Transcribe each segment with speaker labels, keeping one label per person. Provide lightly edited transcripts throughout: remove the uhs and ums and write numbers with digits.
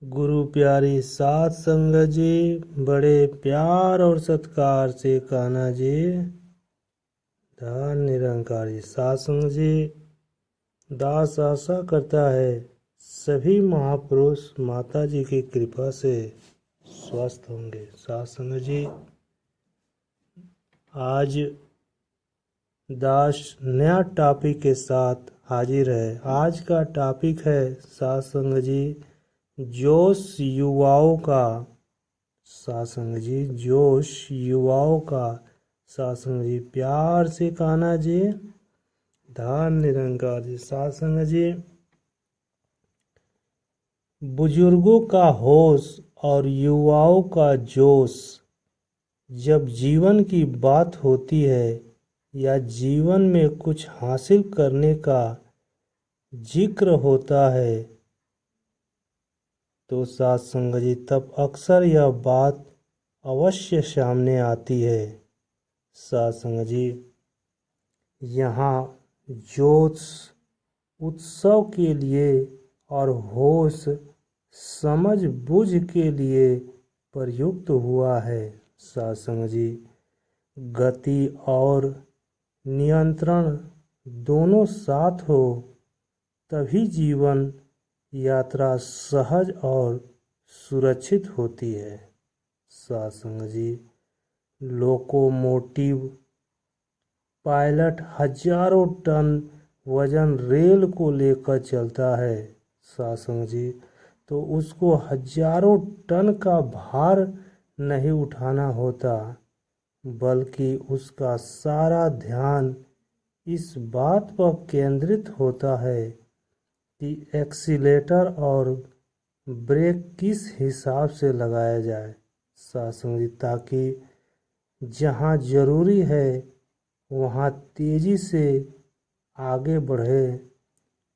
Speaker 1: गुरु प्यारी साध संगत जी, बड़े प्यार और सत्कार से कहना जी। धन निरंकारी साध संगत जी, दास आशा करता है सभी महापुरुष माता जी की कृपा से स्वस्थ होंगे। साध संगत जी, आज दास नया टॉपिक के साथ हाजिर है। आज का टॉपिक है साध संगत जी, जोश युवाओं का। साध संगत जी, जोश युवाओं का। साध संगत जी, प्यार से कहना जी। धन निरंकार जी। साध संगत जी, बुजुर्गों का होश और युवाओं का जोश जब जीवन की बात होती है या जीवन में कुछ हासिल करने का जिक्र होता है तो साध संगत जी, तब अक्सर यह बात अवश्य सामने आती है। साध संगत जी, यहाँ जोश उत्सव के लिए और होश समझ बूझ के लिए प्रयुक्त हुआ है। साध संगत जी, गति और नियंत्रण दोनों साथ हो तभी जीवन यात्रा सहज और सुरक्षित होती है। साध संगत जी, लोकोमोटिव पायलट हजारों टन वजन रेल को लेकर चलता है। साध संगत जी, तो उसको हजारों टन का भार नहीं उठाना होता, बल्कि उसका सारा ध्यान इस बात पर केंद्रित होता है कि एक्सीलेटर और ब्रेक किस हिसाब से लगाया जाए। साध संगत जी, ताकि जहाँ जरूरी है वहाँ तेजी से आगे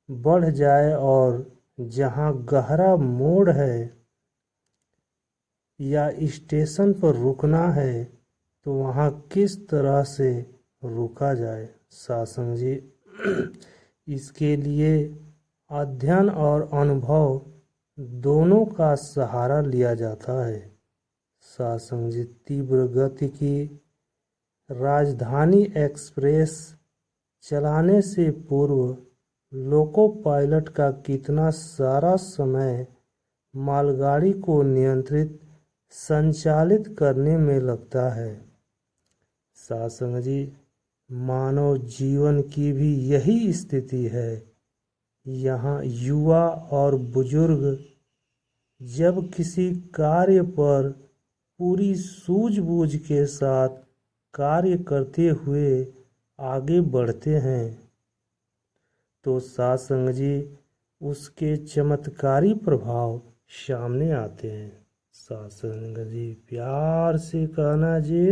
Speaker 1: बढ़ जाए और जहाँ गहरा मोड़ है या स्टेशन पर रुकना है तो वहाँ किस तरह से रुका जाए। साध संगत जी, इसके लिए अध्ययन और अनुभव दोनों का सहारा लिया जाता है। साध संगत जी, तीव्र गति की राजधानी एक्सप्रेस चलाने से पूर्व लोको पायलट का कितना सारा समय मालगाड़ी को नियंत्रित संचालित करने में लगता है। साध संगत जी, मानव जीवन की भी यही स्थिति है। यहाँ युवा और बुजुर्ग जब किसी कार्य पर पूरी सूझबूझ के साथ कार्य करते हुए आगे बढ़ते हैं तो साध संगत जी, उसके चमत्कारी प्रभाव सामने आते हैं। साध संगत जी, प्यार से कहना जी।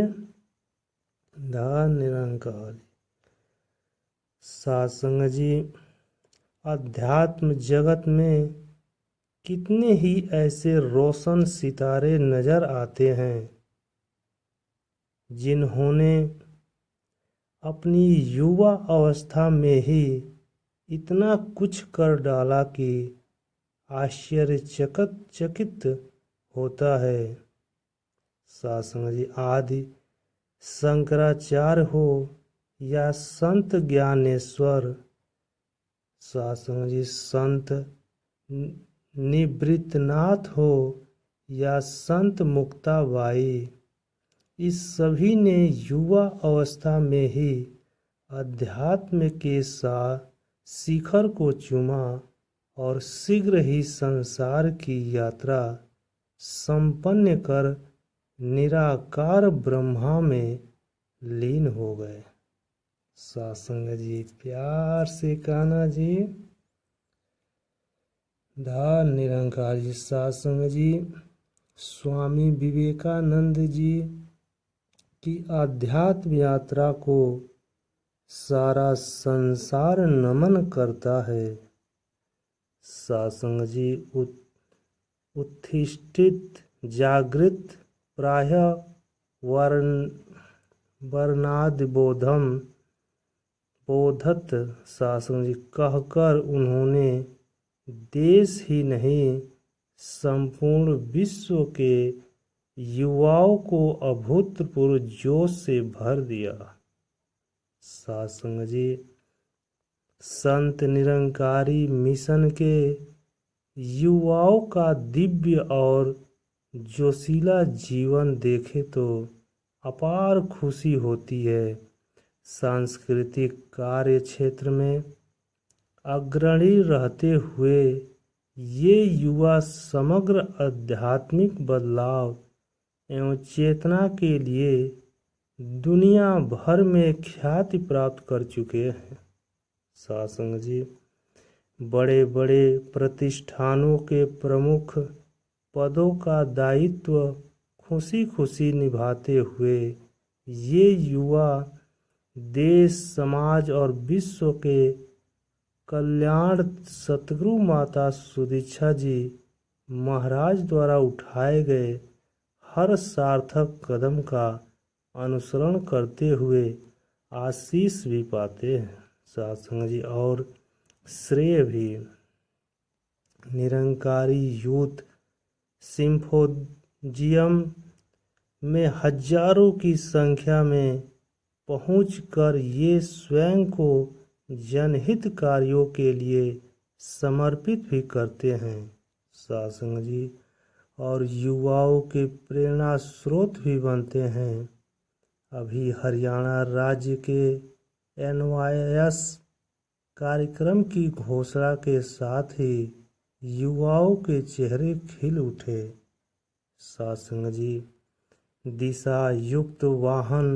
Speaker 1: धन निरंकार। साध संगत जी, अध्यात्म जगत में कितने ही ऐसे रोशन सितारे नजर आते हैं जिन्होंने अपनी युवा अवस्था में ही इतना कुछ कर डाला कि आश्चर्यचकित होता है। साध संगत जी, आदि शंकराचार्य हो या संत ज्ञानेश्वर, साध संगत जी, संत निवृत्तनाथ हो या संत मुक्ताबाई, इस सभी ने युवा अवस्था में ही अध्यात्म के साथ शिखर को चूमा और शीघ्र ही संसार की यात्रा संपन्न कर निराकार ब्रह्मा में लीन हो गए। साध संगत जी, प्यार से कहना जी। धन निरंकार जी। साध संगत जी, स्वामी विवेकानंद जी की आध्यात्म यात्रा को सारा संसार नमन करता है। साध संगत जी, उत्थिष्ठित जागृत प्रायः वर्णाद बोधत। साध संगत जी, कहकर उन्होंने देश ही नहीं संपूर्ण विश्व के युवाओं को अभूतपूर्व जोश से भर दिया। साथ संग जी, संत निरंकारी मिशन के युवाओं का दिव्य और जोशीला जीवन देखे तो अपार खुशी होती है। सांस्कृतिक कार्य क्षेत्र में अग्रणी रहते हुए ये युवा समग्र आध्यात्मिक बदलाव एवं चेतना के लिए दुनिया भर में ख्याति प्राप्त कर चुके हैं। सासंग जी, बड़े बड़े प्रतिष्ठानों के प्रमुख पदों का दायित्व खुशी खुशी निभाते हुए ये युवा देश, समाज और विश्व के कल्याण सतगुरु माता सुदीक्षा जी महाराज द्वारा उठाए गए हर सार्थक कदम का अनुसरण करते हुए आशीष भी पाते हैं। सत्संग जी, और श्रेय भी। निरंकारी यूथ सिम्पोजियम में हजारों की संख्या में पहुंचकर ये स्वयं को जनहित कार्यों के लिए समर्पित भी करते हैं। सत्संग जी, और युवाओं के प्रेरणा स्रोत भी बनते हैं। अभी हरियाणा राज्य के NYS कार्यक्रम की घोषणा के साथ ही युवाओं के चेहरे खिल उठे। सत्संग जी, दिशा युक्त वाहन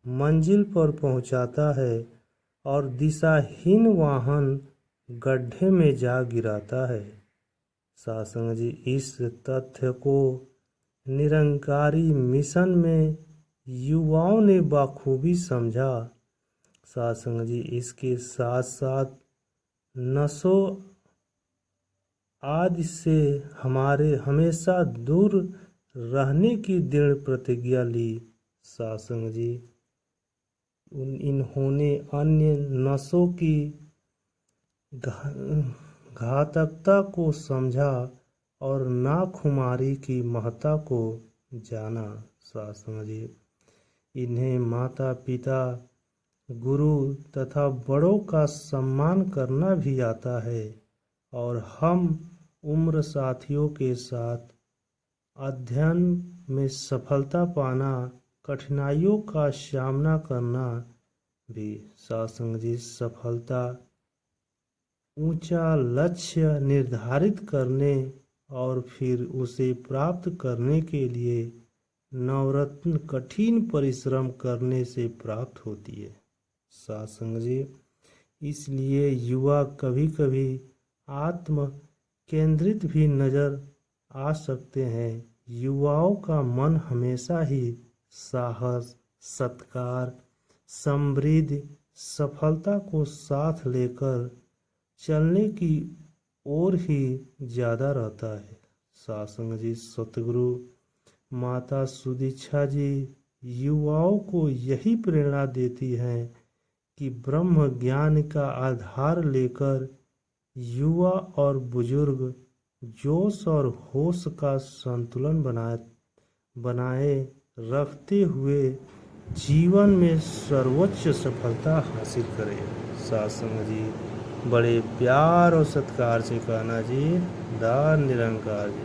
Speaker 1: मंजिल पर पहुंचाता है और दिशाहीन वाहन गड्ढे में जा गिराता है। सत्संग जी, इस तथ्य को निरंकारी मिशन में युवाओं ने बाखूबी समझा। सत्संग जी, इसके साथ साथ नशों आदि से हमेशा दूर रहने की दृढ़ प्रतिज्ञा ली। सत्संग जी, इन्होंने अन्य नशों की घातकता को समझा और नाखुमारी की महत्ता को जाना। सत्संग जी, इन्हें माता पिता, गुरु तथा बड़ों का सम्मान करना भी आता है और हम उम्र साथियों के साथ अध्ययन में सफलता पाना, कठिनाइयों का सामना करना भी। सत्संग जी, सफलता ऊंचा लक्ष्य निर्धारित करने और फिर उसे प्राप्त करने के लिए नवरत्न कठिन परिश्रम करने से प्राप्त होती है। सत्संग जी, इसलिए युवा कभी कभी आत्म केंद्रित भी नजर आ सकते हैं। युवाओं का मन हमेशा ही साहस, सत्कार, समृद्धि, सफलता को साथ लेकर चलने की ओर ही ज्यादा रहता है। सत्संग जी, सतगुरु माता सुदीक्षा जी युवाओं को यही प्रेरणा देती हैं कि ब्रह्म ज्ञान का आधार लेकर युवा और बुजुर्ग जोश और होश का संतुलन बनाए रखते हुए जीवन में सर्वोच्च सफलता हासिल करें। सत्संग जी, बड़े प्यार और सत्कार से कहना जी, दान निरंकार जी।